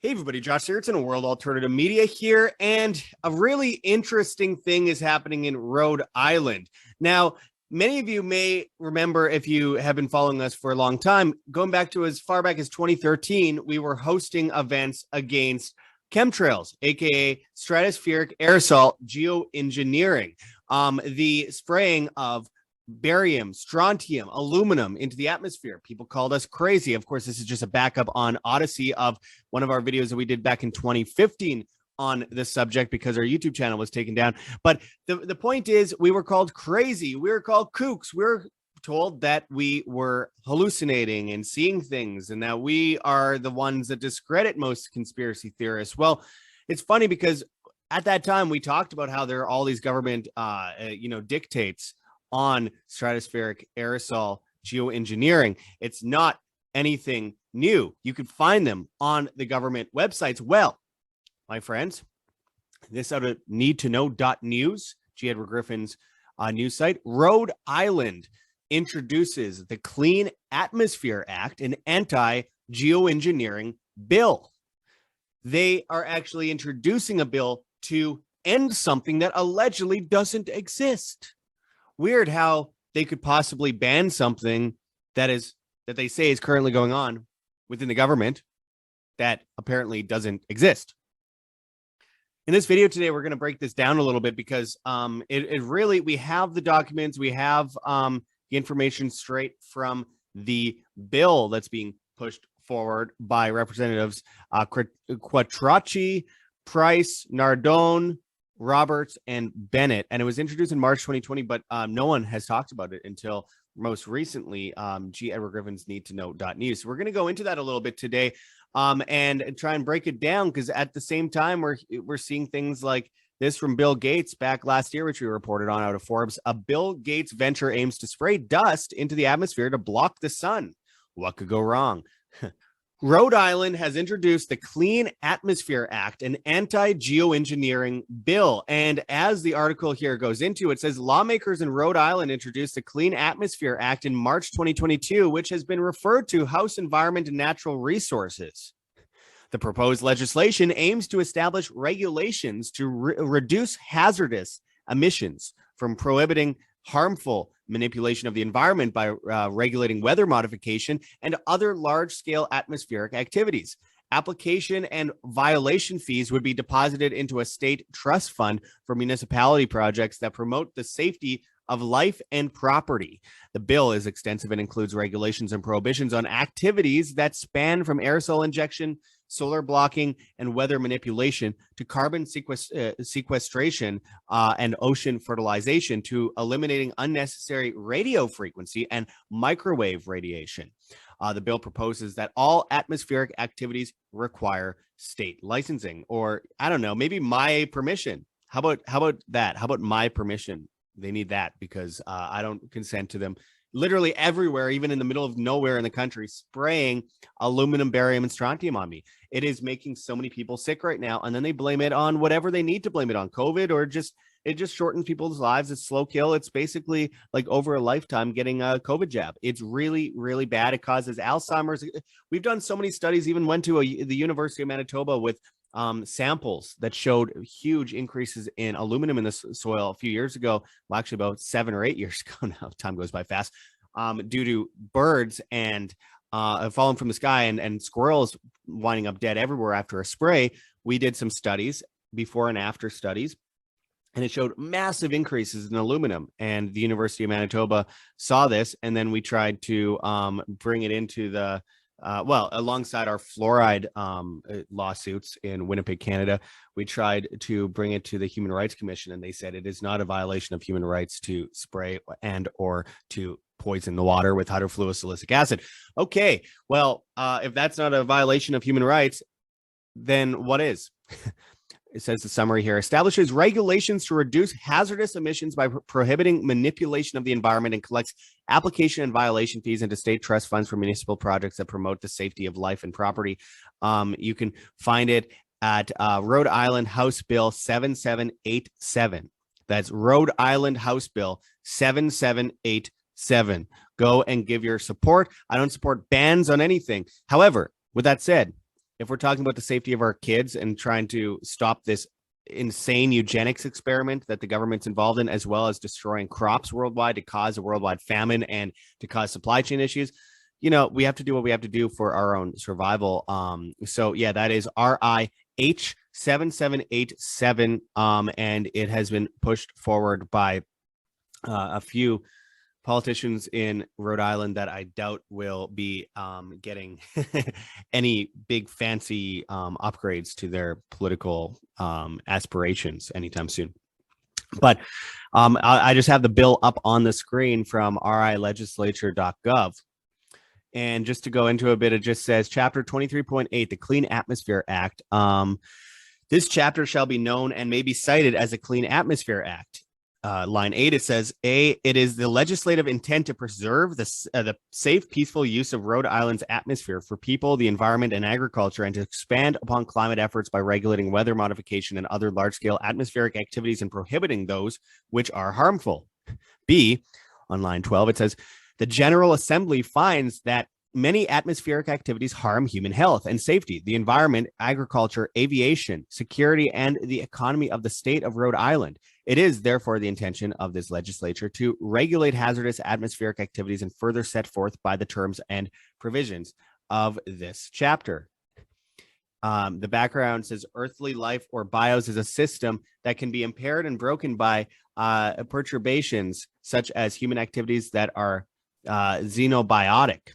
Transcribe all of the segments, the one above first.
Hey everybody, Josh here. It's in a World Alternative Media here, and a really interesting thing is happening in Rhode Island. Now, many of you may remember, if you have been following us for a long time, going back to as far back as 2013, we were hosting events against chemtrails, aka stratospheric aerosol geoengineering, the spraying of barium, strontium, aluminum into the atmosphere. People called us crazy. Of course, this is just a backup on Odyssey of one of our videos that we did back in 2015 on this subject because our YouTube channel was taken down. But the point is, we were called crazy. We were called kooks. We were told that we were hallucinating and seeing things, and that we are the ones that discredit most conspiracy theorists. Well, it's funny because at that time we talked about how there are all these government dictates on stratospheric aerosol geoengineering. It's not anything new. You can find them on the government websites. Well, my friends, this out of needtoknow.news, G. Edward Griffin's news site, Rhode Island introduces the Clean Atmosphere Act, an anti-geoengineering bill. They are actually introducing a bill to end something that allegedly doesn't exist. Weird how they could possibly ban something that they say is currently going on within the government that apparently doesn't exist. In this video today, we're going to break this down a little bit because it really, we have the documents, we have the information straight from the bill that's being pushed forward by Representatives Quattrocchi, Price, Nardone, Roberts, and Bennett, and it was introduced in March 2020, but no one has talked about it until most recently. G. Edward Griffin's needtoknow.news. So we're going to go into that a little bit today, and try and break it down, because at the same time we're seeing things like this from Bill Gates back last year, which we reported on out of Forbes. A Bill Gates venture aims to spray dust into the atmosphere to block the sun. What could go wrong? Rhode Island has introduced the Clean Atmosphere Act, an anti-geoengineering bill. And as the article here goes into, it says lawmakers in Rhode Island introduced the Clean Atmosphere Act in March 2022, which has been referred to House Environment and Natural Resources. The proposed legislation aims to establish regulations to reduce hazardous emissions, from prohibiting harmful manipulation of the environment by regulating weather modification and other large-scale atmospheric activities. Application and violation fees would be deposited into a state trust fund for municipality projects that promote the safety of life and property. The bill is extensive and includes regulations and prohibitions on activities that span from aerosol injection, solar blocking, and weather manipulation to carbon sequestration and ocean fertilization, to eliminating unnecessary radio frequency and microwave radiation. The bill proposes that all atmospheric activities require state licensing, or I don't know, maybe my permission. How about that? How about my permission? They need that because I don't consent to them literally everywhere, even in the middle of nowhere in the country, spraying aluminum, barium, and strontium on me. It is making so many people sick right now, and then they blame it on whatever they need to blame it on, COVID, or it just shortens people's lives. It's slow kill. It's basically like over a lifetime getting a COVID jab. It's really, really bad. It causes Alzheimer's. We've done so many studies, even went to the University of Manitoba with samples that showed huge increases in aluminum in the soil a few years ago. Well, actually about 7 or 8 years ago now. Time goes by fast. Due to birds and falling from the sky and squirrels winding up dead everywhere after a spray. We did some studies, before and after studies, and it showed massive increases in aluminum. And the University of Manitoba saw this, and then we tried to bring it into the alongside our fluoride lawsuits in Winnipeg, Canada, we tried to bring it to the Human Rights Commission, and they said it is not a violation of human rights to spray and or to poison the water with hydrofluorosilicic acid. Okay, well, if that's not a violation of human rights, then what is? It says the summary here establishes regulations to reduce hazardous emissions by prohibiting manipulation of the environment, and collects application and violation fees into state trust funds for municipal projects that promote the safety of life and property. You can find it at Rhode Island House Bill 7787. That's Rhode Island House Bill 7787. Go and give your support. I don't support bans on anything. However, with that said, if we're talking about the safety of our kids and trying to stop this insane eugenics experiment that the government's involved in, as well as destroying crops worldwide to cause a worldwide famine and to cause supply chain issues, you know, we have to do what we have to do for our own survival. So yeah, that is RIH 7787. And it has been pushed forward by a few politicians in Rhode Island that I doubt will be getting any big fancy upgrades to their political aspirations anytime soon. But I just have the bill up on the screen from rilegislature.gov. And just to go into a bit, it just says Chapter 23.8, the Clean Atmosphere Act. This chapter shall be known and may be cited as a Clean Atmosphere Act. Line 8, it says, A, it is the legislative intent to preserve the safe, peaceful use of Rhode Island's atmosphere for people, the environment, and agriculture, and to expand upon climate efforts by regulating weather modification and other large-scale atmospheric activities and prohibiting those which are harmful. B, on line 12, it says, the General Assembly finds that many atmospheric activities harm human health and safety, the environment, agriculture, aviation, security, and the economy of the state of Rhode Island. It is therefore the intention of this legislature to regulate hazardous atmospheric activities and further set forth by the terms and provisions of this chapter. The background says earthly life or bios is a system that can be impaired and broken by perturbations such as human activities that are xenobiotic,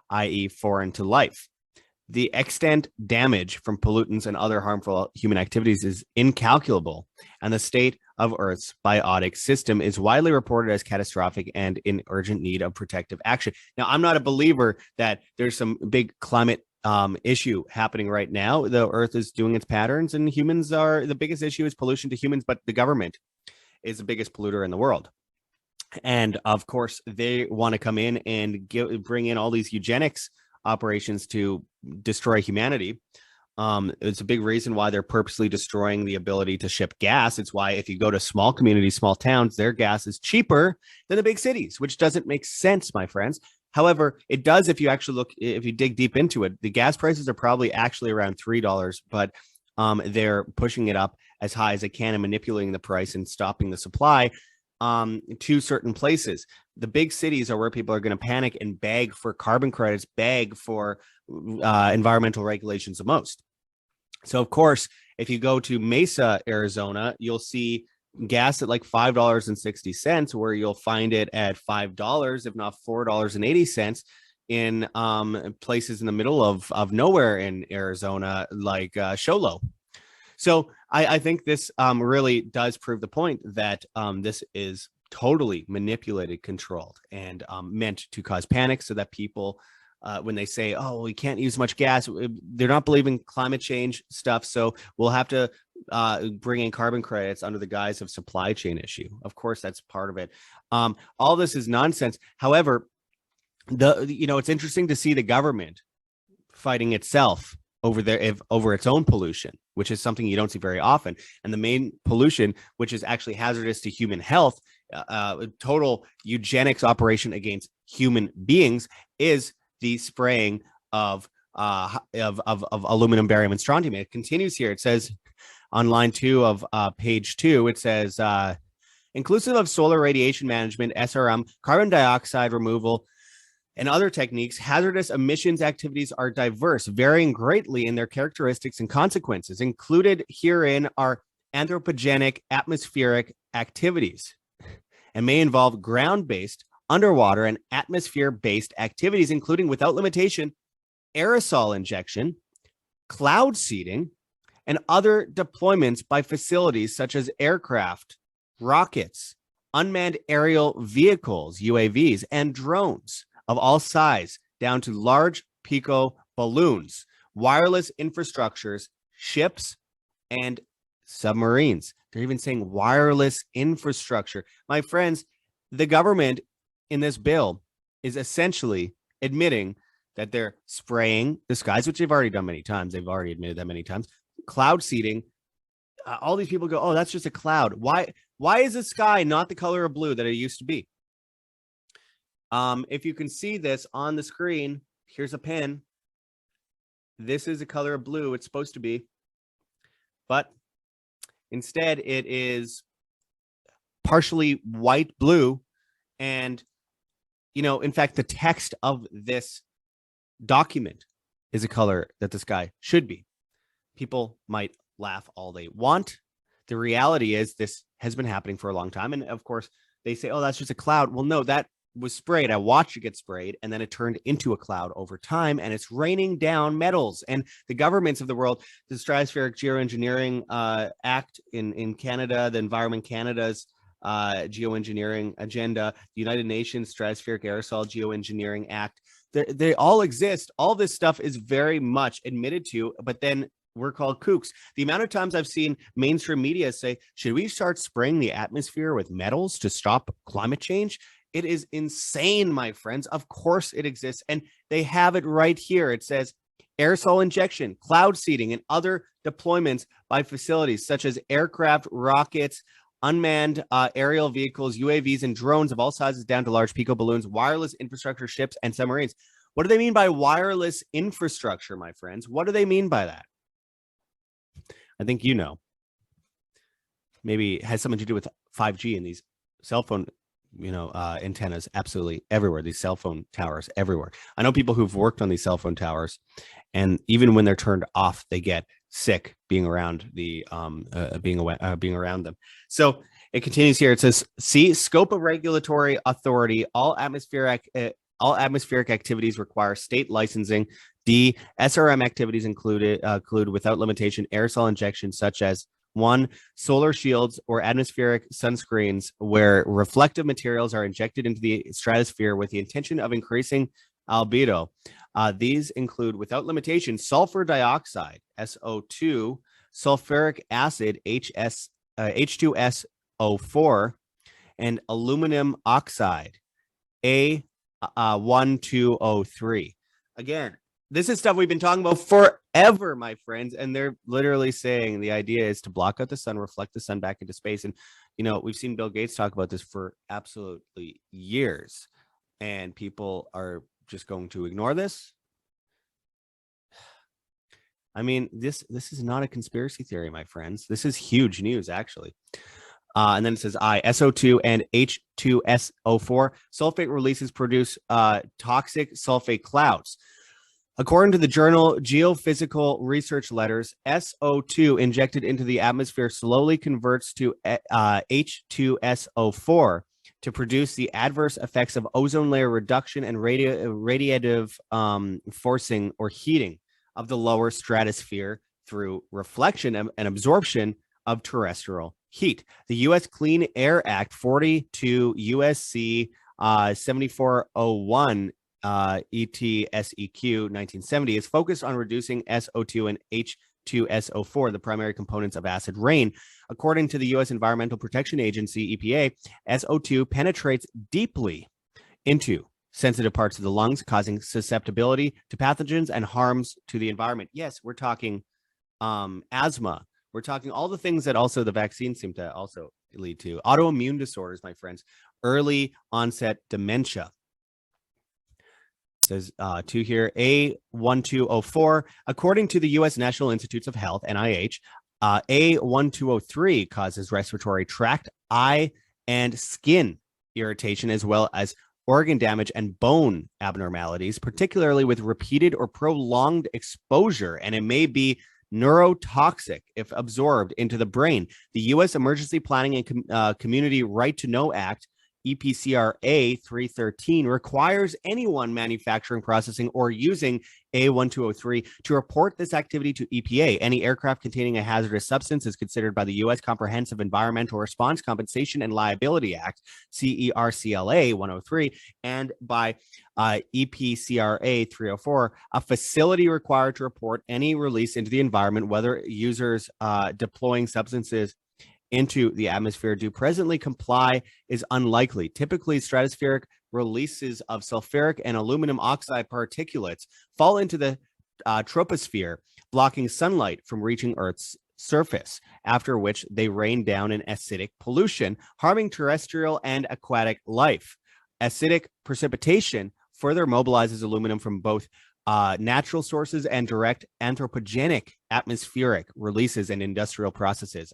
i.e. foreign to life. The extent damage from pollutants and other harmful human activities is incalculable, and the state of Earth's biotic system is widely reported as catastrophic and in urgent need of protective action. Now, I'm not a believer that there's some big climate issue happening right now. The Earth is doing its patterns, and humans are the biggest issue is pollution to humans, but the government is the biggest polluter in the world. And of course, they want to come in and bring in all these eugenics operations to destroy humanity. It's a big reason why they're purposely destroying the ability to ship gas. It's why if you go to small communities, small towns, their gas is cheaper than the big cities, which doesn't make sense, my friends. However, it does if you actually look, if you dig deep into it. The gas prices are probably actually around $3, but they're pushing it up as high as they can and manipulating the price and stopping the supply to certain places. The big cities are where people are going to panic and beg for carbon credits, beg for environmental regulations the most. So, of course, if you go to Mesa, Arizona, you'll see gas at like $5.60, where you'll find it at $5, if not $4.80 in places in the middle of nowhere in Arizona, like Show Low. So I think this really does prove the point that this is totally manipulated, controlled, and meant to cause panic so that people, when they say, oh, we can't use much gas, they're not believing climate change stuff. So we'll have to bring in carbon credits under the guise of supply chain issue. Of course, that's part of it. All this is nonsense. However, it's interesting to see the government fighting itself over its own pollution, which is something you don't see very often. And the main pollution, which is actually hazardous to human health, total eugenics operation against human beings, is the spraying of aluminum, barium, and strontium. It continues here. It says on line 2 of page 2, it says, inclusive of solar radiation management, SRM, carbon dioxide removal, and other techniques, hazardous emissions activities are diverse, varying greatly in their characteristics and consequences. Included herein are anthropogenic atmospheric activities and may involve ground-based, underwater, and atmosphere-based activities, including, without limitation, aerosol injection, cloud seeding, and other deployments by facilities such as aircraft, rockets, unmanned aerial vehicles, UAVs, and drones of all size, down to large pico balloons, wireless infrastructures, ships, and submarines. They're even saying wireless infrastructure. My friends, the government in this bill is essentially admitting that they're spraying the skies, which they've already done many times. They've already admitted that many times. Cloud seeding. All these people go, oh, that's just a cloud. Why is the sky not the color of blue that it used to be? If you can see this on the screen, here's a pen. this is a color of blue it's supposed to be, but instead it is partially white blue. And, in fact, the text of this document is a color that the sky should be. People might laugh all they want. The reality is this has been happening for a long time. And of course, they say, oh, that's just a cloud. Well, no, that was sprayed. I watched it get sprayed, and then it turned into a cloud over time, and it's raining down metals. And the governments of the world, the Stratospheric Geoengineering Act in Canada, the Environment Canada's geoengineering agenda, the United Nations Stratospheric Aerosol Geoengineering Act, they all exist. All this stuff is very much admitted to, but then we're called kooks. The amount of times I've seen mainstream media say, should we start spraying the atmosphere with metals to stop climate change? It is insane, my friends. Of course it exists. And they have it right here. It says aerosol injection, cloud seeding, and other deployments by facilities such as aircraft, rockets, unmanned aerial vehicles, UAVs, and drones of all sizes down to large pico balloons, wireless infrastructure, ships, and submarines. What do they mean by wireless infrastructure, my friends? What do they mean by that? I think maybe it has something to do with 5G and these cell phone, antennas absolutely everywhere, these cell phone towers everywhere. I know people who've worked on these cell phone towers, and even when they're turned off, they get sick being around the being around them. So it continues here. It says, see, scope of regulatory authority, all atmospheric activities require state licensing. D, SRM activities include without limitation aerosol injections such as 1, solar shields or atmospheric sunscreens where reflective materials are injected into the stratosphere with the intention of increasing albedo. These include without limitation sulfur dioxide, SO2, sulfuric acid, H2SO4, and aluminum oxide, A1203. Again, this is stuff we've been talking about forever, my friends, and they're literally saying the idea is to block out the sun, reflect the sun back into space. And, we've seen Bill Gates talk about this for absolutely years, and people are just going to ignore this. I mean, this is not a conspiracy theory, my friends. This is huge news, actually. And then it says SO2 and H2SO4 sulfate releases produce toxic sulfate clouds. According to the journal Geophysical Research Letters, SO2 injected into the atmosphere slowly converts to H2SO4 to produce the adverse effects of ozone layer reduction and radiative forcing or heating of the lower stratosphere through reflection and absorption of terrestrial heat. The U.S. Clean Air Act 42 USC 7401 ETSEQ 1970 is focused on reducing SO2 and H2SO4, the primary components of acid rain. According to the U.S. Environmental Protection Agency, EPA, SO2 penetrates deeply into sensitive parts of the lungs, causing susceptibility to pathogens and harms to the environment. Yes, we're talking asthma. We're talking all the things that also the vaccines seem to also lead to. Autoimmune disorders, my friends. Early onset dementia. Says two here, A1204. According to the U.S. National Institutes of Health, NIH, A1203 causes respiratory tract, eye, and skin irritation, as well as organ damage and bone abnormalities, particularly with repeated or prolonged exposure, and it may be neurotoxic if absorbed into the brain. The U.S. Emergency Planning and Community Right to Know Act, EPCRA 313, requires anyone manufacturing, processing, or using A1203 to report this activity to EPA. Any aircraft containing a hazardous substance is considered by the U.S. Comprehensive Environmental Response, Compensation, and Liability Act, CERCLA 103, and by EPCRA 304, a facility required to report any release into the environment, whether users deploying substances into the atmosphere do presently comply is unlikely. Typically, stratospheric releases of sulfuric and aluminum oxide particulates fall into the troposphere, blocking sunlight from reaching Earth's surface, after which they rain down in acidic pollution, harming terrestrial and aquatic life. Acidic precipitation further mobilizes aluminum from both natural sources and direct anthropogenic atmospheric releases and industrial processes.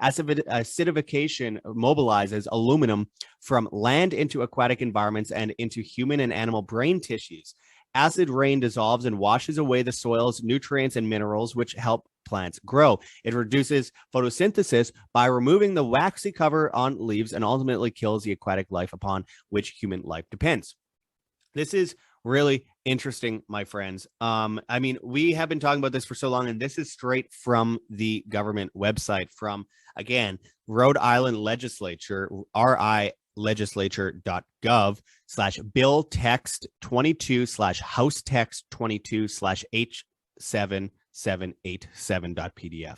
Acidification mobilizes aluminum from land into aquatic environments and into human and animal brain tissues. Acid rain dissolves and washes away the soil's nutrients and minerals, which help plants grow. It reduces photosynthesis by removing the waxy cover on leaves and ultimately kills the aquatic life upon which human life depends. This is really interesting, my friends. I mean, we have been talking about this for so long, and this is straight from the government website from, again, Rhode Island Legislature, rilegislature.gov/bill text 22/house text 22/H7787.pdf.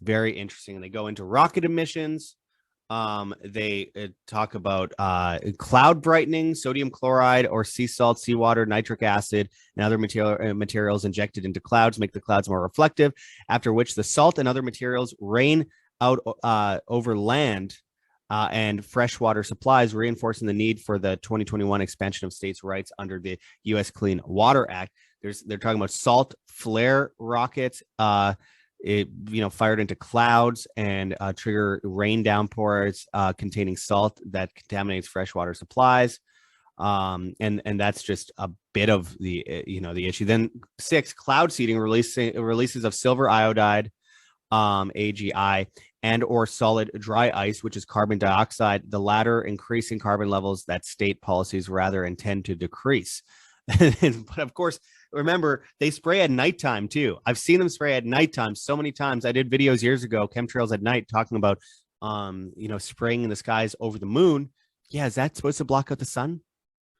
Very interesting. And they go into rocket emissions. They talk about cloud brightening, sodium chloride or sea salt, seawater, nitric acid, and other materials injected into clouds make the clouds more reflective, after which the salt and other materials rain out over land and freshwater supplies, reinforcing the need for the 2021 expansion of states' rights under the U.S. Clean Water Act. They're talking about salt flare rockets, fired into clouds and trigger rain downpours containing salt that contaminates freshwater supplies. And that's just a bit of the the issue. Then 6, cloud seeding releases of silver iodide, AGI, and or solid dry ice, which is carbon dioxide, the latter increasing carbon levels that state policies rather intend to decrease. But of course, remember, they spray at nighttime too. I've seen them spray at nighttime so many times. I did videos years ago, chemtrails at night, talking about spraying in the skies over the moon. Yeah, is that supposed to block out the sun?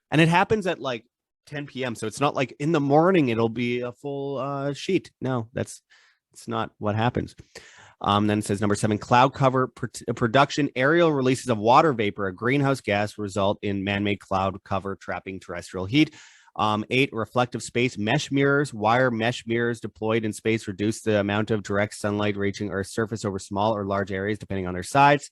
And it happens at like 10 p.m. So it's not like in the morning it'll be a full sheet. No, it's not what happens. Then it says number 7, cloud cover production, aerial releases of water vapor, a greenhouse gas, result in man-made cloud cover trapping terrestrial heat. 8, reflective space mesh mirrors, wire mesh mirrors deployed in space reduce the amount of direct sunlight reaching Earth's surface over small or large areas, depending on their size.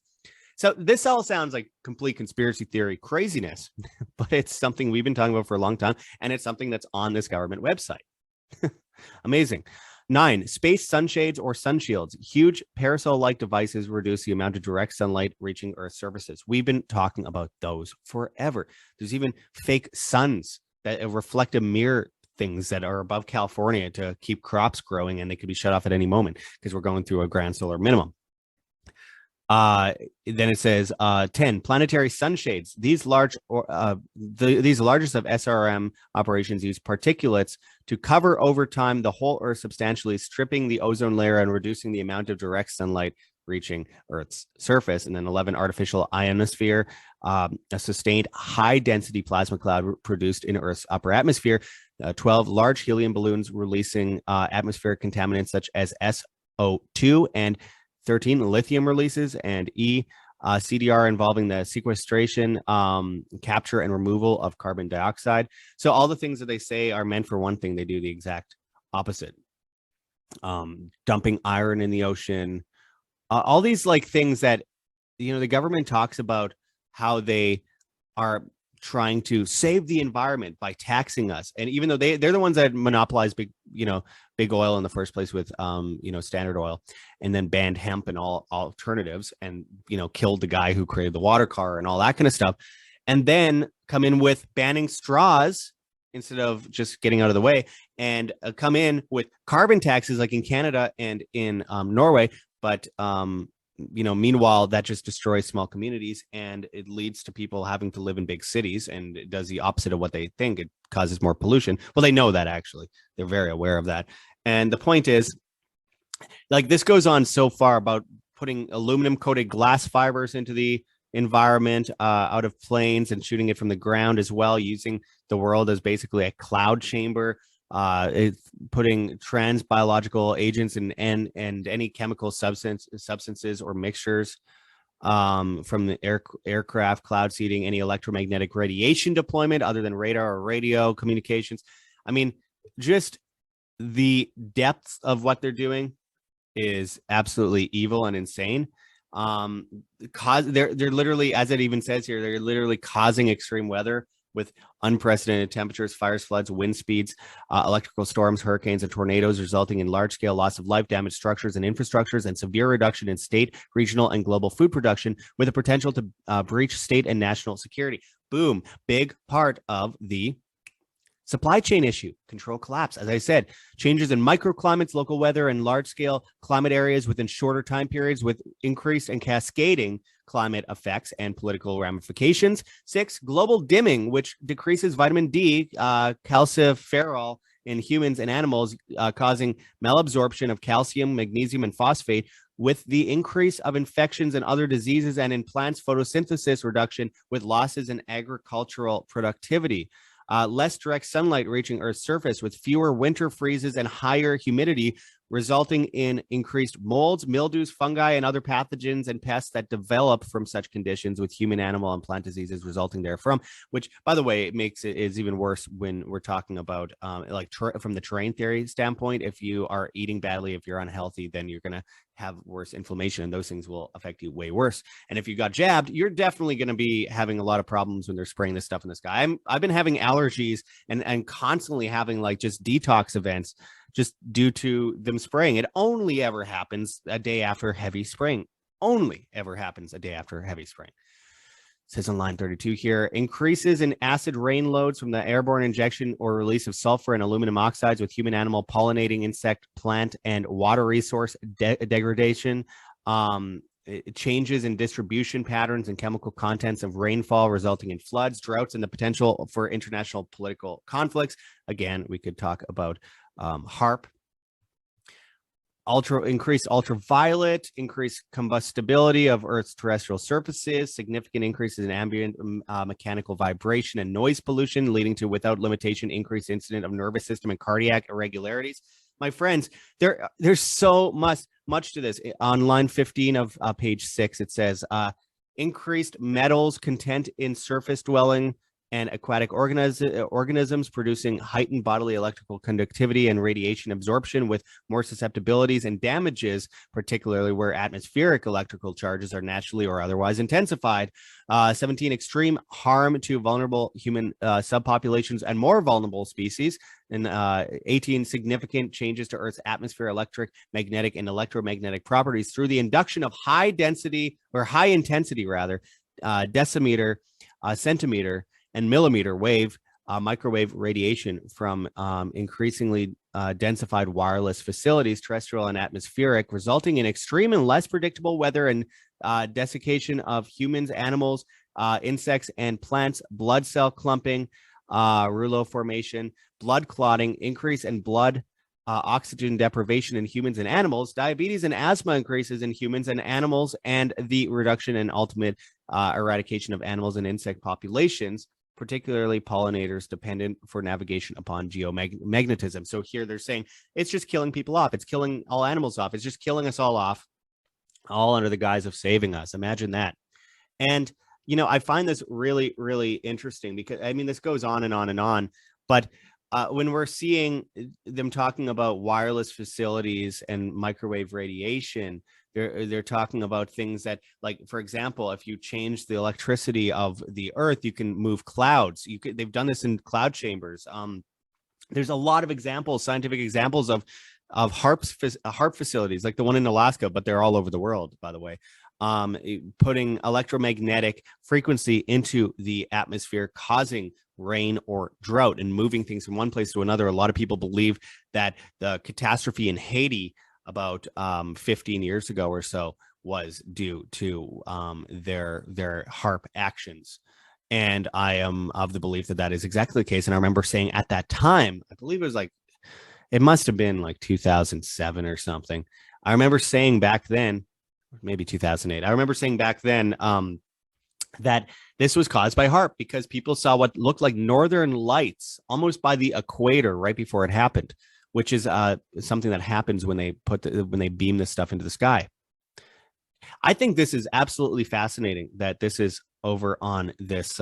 So this all sounds like complete conspiracy theory craziness, but it's something we've been talking about for a long time, and it's something that's on this government website. Amazing. 9, space sunshades or sunshields. Huge parasol-like devices reduce the amount of direct sunlight reaching Earth's surfaces. We've been talking about those forever. There's even fake suns, that reflective mirror things that are above California to keep crops growing, and they could be shut off at any moment because we're going through a grand solar minimum. Then it says 10, planetary sunshades. These largest of SRM operations use particulates to cover over time the whole Earth, substantially stripping the ozone layer and reducing the amount of direct sunlight reaching Earth's surface. And then 11, artificial ionosphere, a sustained high density plasma cloud produced in Earth's upper atmosphere. 12, large helium balloons releasing atmospheric contaminants such as SO2. And 13, lithium releases. And E, CDR involving the sequestration, capture and removal of carbon dioxide. So all the things that they say are meant for one thing, they do the exact opposite. Dumping iron in the ocean, all these like things that, the government talks about how they are trying to save the environment by taxing us. And even though they're the ones that monopolize big oil in the first place with, Standard Oil, and then banned hemp and all alternatives, and, killed the guy who created the water car and all that kind of stuff. And then come in with banning straws instead of just getting out of the way, and come in with carbon taxes like in Canada and in Norway. But, meanwhile, that just destroys small communities, and it leads to people having to live in big cities, and it does the opposite of what they think. It causes more pollution. Well, they know that, actually. They're very aware of that. And the point is, like, this goes on so far about putting aluminum coated glass fibers into the environment out of planes and shooting it from the ground as well, using the world as basically a cloud chamber. It's putting trans biological agents and any chemical substances or mixtures from the aircraft, cloud seeding, any electromagnetic radiation deployment other than radar or radio communications. I mean, just the depth of what they're doing is absolutely evil and insane. They're literally, as it even says here, they're literally causing extreme weather with unprecedented temperatures, fires, floods, wind speeds, electrical storms, hurricanes, and tornadoes, resulting in large-scale loss of life, damaged structures and infrastructures, and severe reduction in state, regional, and global food production, with the potential to breach state and national security. Boom. Big part of the supply chain issue, control collapse. As I said, changes in microclimates, local weather, and large-scale climate areas within shorter time periods with increased and cascading climate effects and political ramifications. 6, global dimming, which decreases vitamin D, calciferol in humans and animals, causing malabsorption of calcium, magnesium, and phosphate, with the increase of infections and other diseases, and in plants, photosynthesis reduction with losses in agricultural productivity. Less direct sunlight reaching Earth's surface, with fewer winter freezes and higher humidity, resulting in increased molds, mildews, fungi, and other pathogens and pests that develop from such conditions, with human, animal, and plant diseases resulting therefrom. Which, by the way, it makes it is even worse when we're talking about from the terrain theory standpoint. If you are eating badly, if you're unhealthy, then you're going to have worse inflammation, and those things will affect you way worse. And if you got jabbed, you're definitely going to be having a lot of problems when they're spraying this stuff in the sky. I've been having allergies and constantly having like just detox events just due to them spraying. It only ever happens a day after heavy spraying. Only ever happens a day after heavy spraying. It says on line 32 here, increases in acid rain loads from the airborne injection or release of sulfur and aluminum oxides, with human, animal, pollinating, insect, plant, and water resource degradation. Changes in distribution patterns and chemical contents of rainfall, resulting in floods, droughts, and the potential for international political conflicts. Again, we could talk about HARP. Increased ultraviolet, increased combustibility of Earth's terrestrial surfaces, significant increases in ambient mechanical vibration and noise pollution, leading to, without limitation, increased incident of nervous system and cardiac irregularities. My friends, there's so much to this. On line 15 of page 6, it says increased metals content in surface dwelling and aquatic organisms, producing heightened bodily electrical conductivity and radiation absorption, with more susceptibilities and damages, particularly where atmospheric electrical charges are naturally or otherwise intensified. 17, extreme harm to vulnerable human subpopulations and more vulnerable species. And 18, significant changes to Earth's atmosphere, electric, magnetic, and electromagnetic properties through the induction of high intensity, decimeter, centimeter, and millimeter wave microwave radiation from increasingly densified wireless facilities, terrestrial and atmospheric, resulting in extreme and less predictable weather and desiccation of humans, animals, insects, and plants, blood cell clumping, rouleau formation, blood clotting, increase in blood oxygen deprivation in humans and animals, diabetes and asthma increases in humans and animals, and the reduction and ultimate eradication of animals and insect populations, particularly pollinators dependent for navigation upon geomagnetism. So here they're saying it's just killing people off. It's killing all animals off. It's just killing us all off, all under the guise of saving us. Imagine that. And, you know, I find this really, really interesting because, I mean, this goes on and on and on, but when we're seeing them talking about wireless facilities and microwave radiation, they're talking about things that, like, for example, if you change the electricity of the Earth, you can move clouds. They've done this in cloud chambers. There's a lot of examples, scientific examples of HARP facilities, like the one in Alaska, but they're all over the world, by the way. Putting electromagnetic frequency into the atmosphere, causing rain or drought and moving things from one place to another. A lot of people believe that the catastrophe in Haiti about 15 years ago or so was due to their HARP actions. And I am of the belief that that is exactly the case. And I remember saying at that time, I believe it was like, it must have been like 2007 or something. I remember saying back then, maybe 2008. I remember saying back then that this was caused by HARP because people saw what looked like northern lights almost by the equator right before it happened, which is something that happens when they beam this stuff into the sky. I think this is absolutely fascinating that this is over on this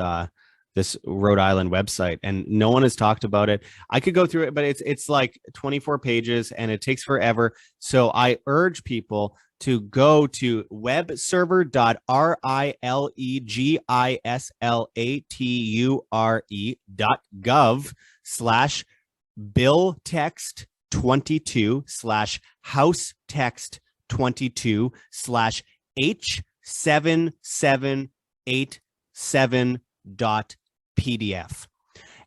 this Rhode Island website, and no one has talked about it. I could go through it, but it's like 24 pages and it takes forever. So I urge people to go to webserver.rilegislature.gov/bill text 22/house text 22/H7787.pdf.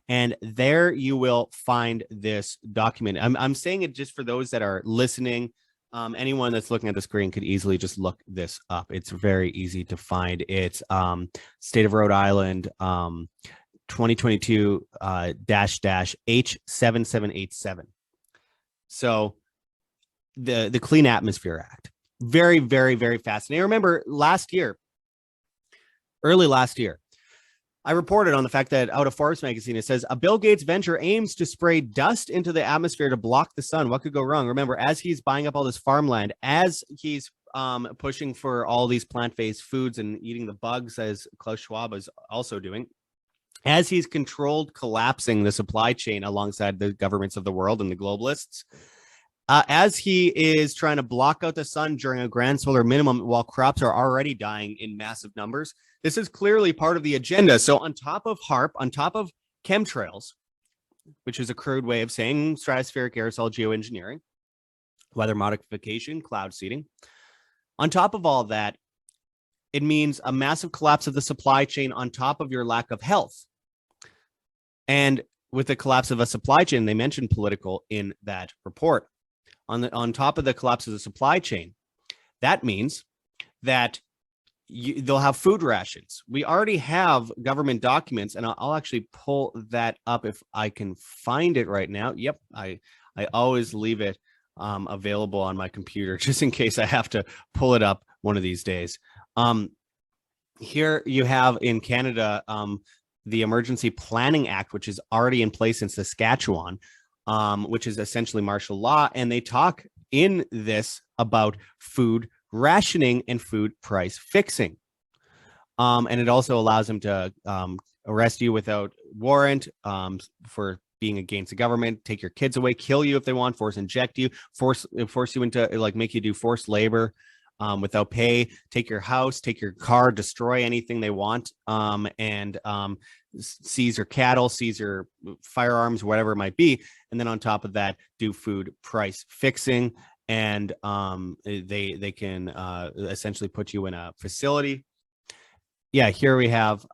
And there you will find this document. I'm saying it just for those that are listening. Anyone that's looking at the screen could easily just look this up. It's very easy to find. It's State of Rhode Island 2022 H7787. So the Clean Atmosphere Act. Very, very, very fascinating. I remember early last year, I reported on the fact that out of Forbes magazine, it says a Bill Gates venture aims to spray dust into the atmosphere to block the sun. What could go wrong? Remember, as he's buying up all this farmland, as he's pushing for all these plant-based foods and eating the bugs, as Klaus Schwab is also doing, as he's controlled collapsing the supply chain alongside the governments of the world and the globalists, as he is trying to block out the sun during a grand solar minimum while crops are already dying in massive numbers, this is clearly part of the agenda. So on top of HARP, on top of chemtrails, which is a crude way of saying stratospheric aerosol geoengineering, weather modification, cloud seeding, on top of all of that, it means a massive collapse of the supply chain on top of your lack of health. And with the collapse of a supply chain, they mentioned political in that report. On top of the collapse of the supply chain, that means that they'll have food rations. We already have government documents, and I'll actually pull that up if I can find it right now. Yep, I always leave it available on my computer just in case I have to pull it up one of these days. Here you have in Canada the Emergency Planning Act, which is already in place in Saskatchewan, which is essentially martial law, and they talk in this about food rationing and food price fixing. And it also allows them to arrest you without warrant for being against the government, take your kids away, kill you if they want, force inject you, force you into, like, make you do forced labor without pay, take your house, take your car, destroy anything they want, and seize your cattle, seize your firearms, whatever it might be. And then on top of that, do food price fixing. And they can essentially put you in a facility. Yeah, here we have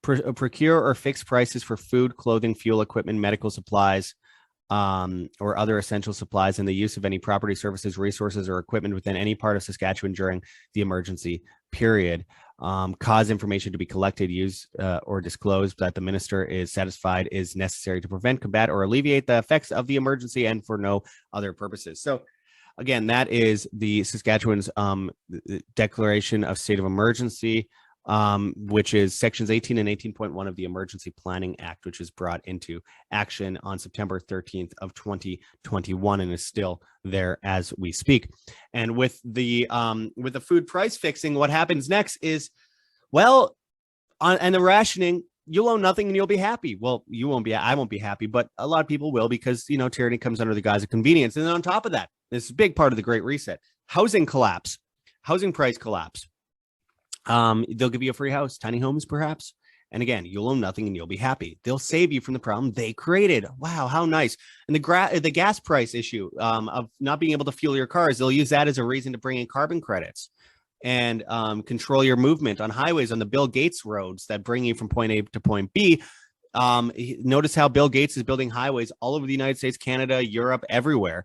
procure or fix prices for food, clothing, fuel, equipment, medical supplies, or other essential supplies, and the use of any property, services, resources, or equipment within any part of Saskatchewan during the emergency period. Cause information to be collected, used, or disclosed that the minister is satisfied is necessary to prevent, combat, or alleviate the effects of the emergency and for no other purposes. So again, that is the Saskatchewan's declaration of state of emergency, which is sections 18 and 18.1 of the Emergency Planning Act, which is brought into action on September 13th of 2021 and is still there as we speak. And with the food price fixing, what happens next is, well, and the rationing, you'll own nothing and you'll be happy. Well, you won't be, I won't be happy, but a lot of people will, because, you know, tyranny comes under the guise of convenience. And then on top of that, this is a big part of the Great Reset, housing collapse, housing price collapse. They'll give you a free house, tiny homes, perhaps. And again, you'll own nothing and you'll be happy. They'll save you from the problem they created. Wow, how nice. And the gas price issue of not being able to fuel your cars, they'll use that as a reason to bring in carbon credits and control your movement on highways, on the Bill Gates roads that bring you from point A to point B. Notice how Bill Gates is building highways all over the United States, Canada, Europe, everywhere,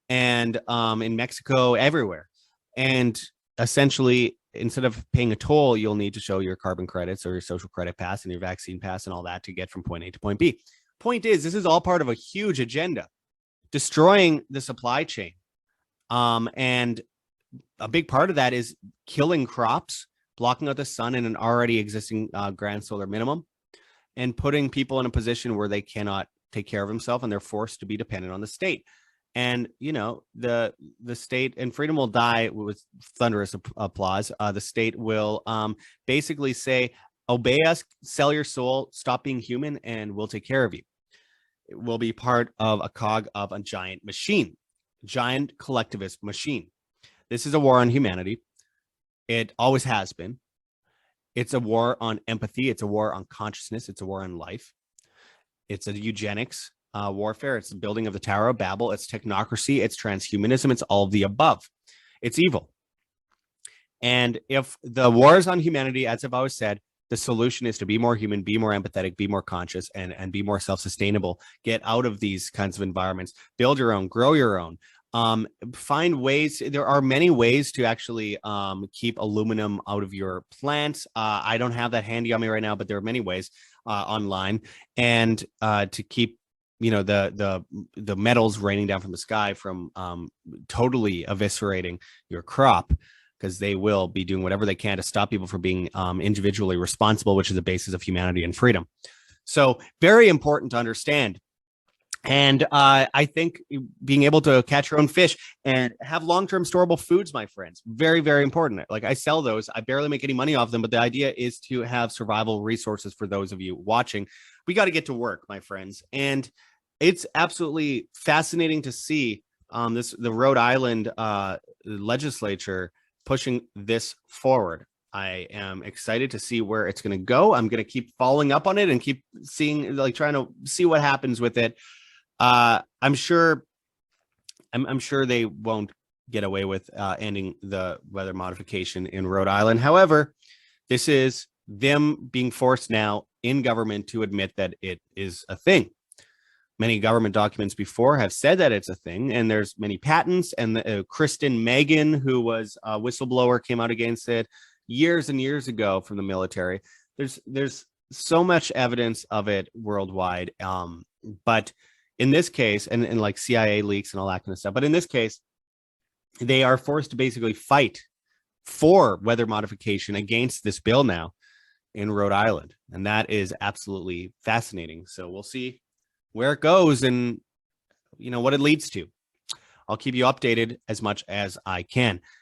and in Mexico, everywhere. And essentially, instead of paying a toll, you'll need to show your carbon credits or your social credit pass and your vaccine pass and all that to get from point A to point B. Point is, this is all part of a huge agenda, destroying the supply chain. And a big part of that is killing crops, blocking out the sun in an already existing grand solar minimum, and putting people in a position where they cannot take care of themselves and they're forced to be dependent on the state. And, you know, the state, and freedom will die with thunderous applause. The state will basically say, obey us, sell your soul, stop being human, and we'll take care of you. It will be part of a cog of a giant machine, giant collectivist machine. This is a war on humanity. It always has been. It's a war on empathy. It's a war on consciousness. It's a war on life. It's a eugenics warfare. It's the building of the Tower of Babel. It's technocracy. It's transhumanism. It's all of the above. It's evil. And if the war is on humanity, as I've always said, the solution is to be more human, be more empathetic, be more conscious, and be more self-sustainable. Get out of these kinds of environments. Build your own. Grow your own. Find ways. There are many ways to actually keep aluminum out of your plants. I don't have that handy on me right now, but there are many ways online, and to keep the metals raining down from the sky from totally eviscerating your crop, because they will be doing whatever they can to stop people from being individually responsible, which is the basis of humanity and freedom. So very important to understand. And I think being able to catch your own fish and have long-term storable foods, my friends, very, very important. Like, I sell those. I barely make any money off them, but the idea is to have survival resources for those of you watching. We got to get to work, my friends. And it's absolutely fascinating to see the Rhode Island legislature pushing this forward. I am excited to see where it's going to go. I'm going to keep following up on it and keep seeing, like, trying to see what happens with it. I'm sure they won't get away with ending the weather modification in Rhode Island. However, this is them being forced now in government to admit that it is a thing. Many government documents before have said that it's a thing, and there's many patents. And Kristen Megan, who was a whistleblower, came out against it years and years ago from the military. There's so much evidence of it worldwide, but in this case, and like CIA leaks and all that kind of stuff, but in this case, they are forced to basically fight for weather modification against this bill now in Rhode Island. And that is absolutely fascinating. So we'll see where it goes and what it leads to. I'll keep you updated as much as I can.